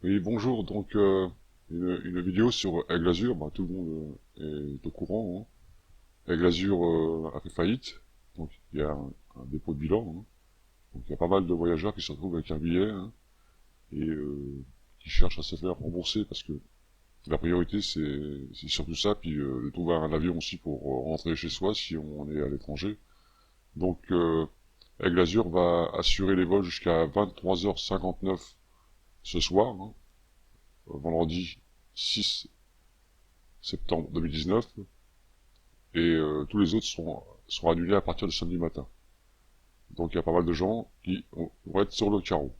Oui, bonjour. Donc, une vidéo sur Aigle Azur. Bah, tout le monde est au courant, hein. Aigle Azur a fait faillite. Donc, il y a un dépôt de bilan, hein. Donc, il y a pas mal de voyageurs qui se retrouvent avec un billet, hein, et qui cherchent à se faire rembourser parce que la priorité, c'est surtout ça. Puis, de trouver un avion aussi pour rentrer chez soi si on est à l'étranger. Donc, Aigle Azur va assurer les vols jusqu'à 23h59 ce soir, hein, vendredi 6 septembre 2019, et tous les autres sont annulés à partir de samedi matin. Donc il y a pas mal de gens qui vont être sur le carreau.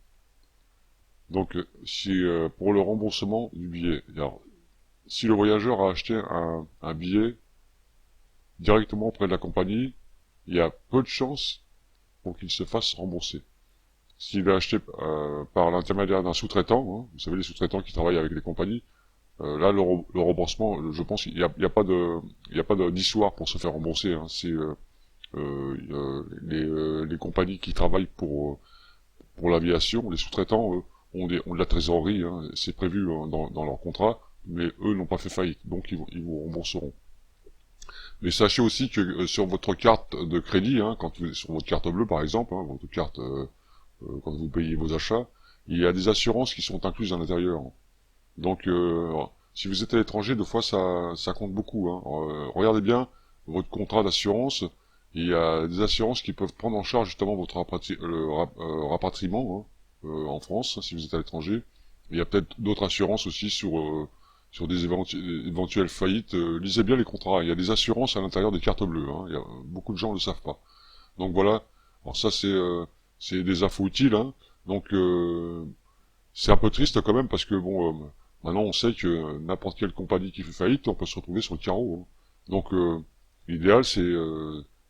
Donc si pour le remboursement du billet, alors, si le voyageur a acheté un billet directement auprès de la compagnie, il y a peu de chances pour qu'il se fasse rembourser. S'il est acheté par l'intermédiaire d'un sous-traitant, hein, vous savez les sous-traitants qui travaillent avec les compagnies, là le remboursement, je pense qu'il y a pas de d'histoire pour se faire rembourser, hein. C'est les compagnies qui travaillent pour l'aviation, les sous-traitants, ont de la trésorerie, hein, c'est prévu dans leur contrat, mais eux n'ont pas fait faillite, donc ils vous rembourseront. Mais sachez aussi que sur votre carte de crédit, hein, sur votre carte bleue par exemple, hein, votre carte quand vous payez vos achats, il y a des assurances qui sont incluses à l'intérieur, hein. Donc si vous êtes à l'étranger, deux fois ça compte beaucoup, hein. Regardez bien votre contrat d'assurance. Il y a des assurances qui peuvent prendre en charge justement votre rapatriement, hein, en France, si vous êtes à l'étranger. Il y a peut-être d'autres assurances aussi sur des éventuelles faillites. Lisez bien les contrats. Il y a des assurances à l'intérieur des cartes bleues, hein. Beaucoup de gens ne le savent pas. Donc voilà. Alors ça c'est des infos utiles, hein. Donc c'est un peu triste quand même parce que bon, maintenant on sait que n'importe quelle compagnie qui fait faillite, on peut se retrouver sur le carreau, hein. Donc l'idéal c'est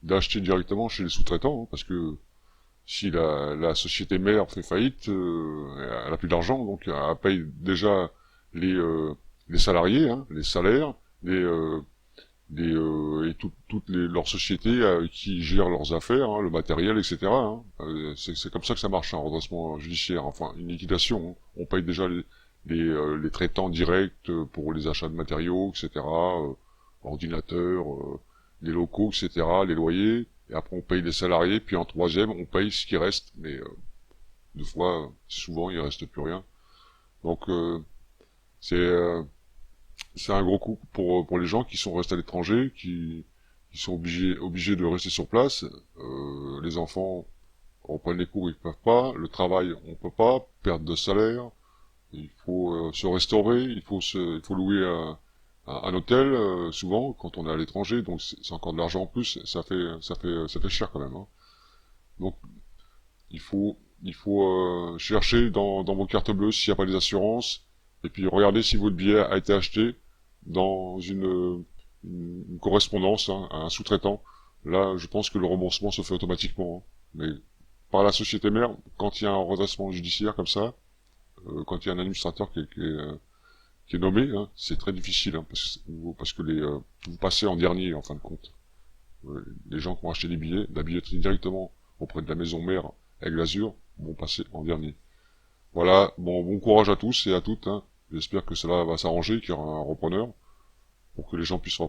d'acheter directement chez les sous-traitants, hein, parce que si la société mère fait faillite, elle a plus d'argent, donc elle paye déjà les euh, les salariés, hein, les salaires, et toutes leurs sociétés qui gèrent leurs affaires, hein, le matériel, etc., hein. C'est comme ça que ça marche, un redressement judiciaire, enfin une liquidation, hein. On paye déjà les traitants directs pour les achats de matériaux, etc., ordinateurs, les locaux, etc., les loyers, et après on paye les salariés, puis en troisième on paye ce qui reste, mais deux fois, souvent il reste plus rien. Donc c'est c'est un gros coup pour les gens qui sont restés à l'étranger, qui sont obligés de rester sur place. Les enfants reprennent les cours, ils peuvent pas. Le travail, on peut pas. Perte de salaire. Il faut se restaurer. Il faut louer un hôtel souvent quand on est à l'étranger. Donc c'est encore de l'argent en plus. Ça fait cher quand même, hein. Donc il faut chercher dans vos cartes bleues s'il n'y a pas des assurances, et puis regardez si votre billet a été acheté dans une correspondance, hein, à un sous-traitant. Là, je pense que le remboursement se fait automatiquement, hein. Mais par la société mère, quand il y a un redressement judiciaire comme ça, quand il y a un administrateur qui est nommé, hein, c'est très difficile, hein, parce que vous passez en dernier en fin de compte. Les gens qui ont acheté des billets, la billetterie directement auprès de la maison mère Aigle Azur, vont passer en dernier. Voilà, bon courage à tous et à toutes, hein. J'espère que cela va s'arranger, qu'il y aura un repreneur, pour que les gens puissent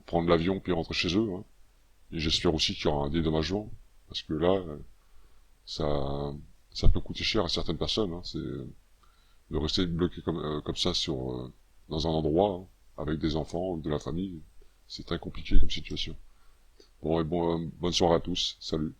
prendre l'avion puis rentrer chez eux, hein. Et j'espère aussi qu'il y aura un dédommagement, parce que là, ça, ça peut coûter cher à certaines personnes, hein. C'est de rester bloqué comme ça dans un endroit, hein, avec des enfants ou de la famille, c'est très compliqué comme situation. Bon, bonne soirée à tous, salut.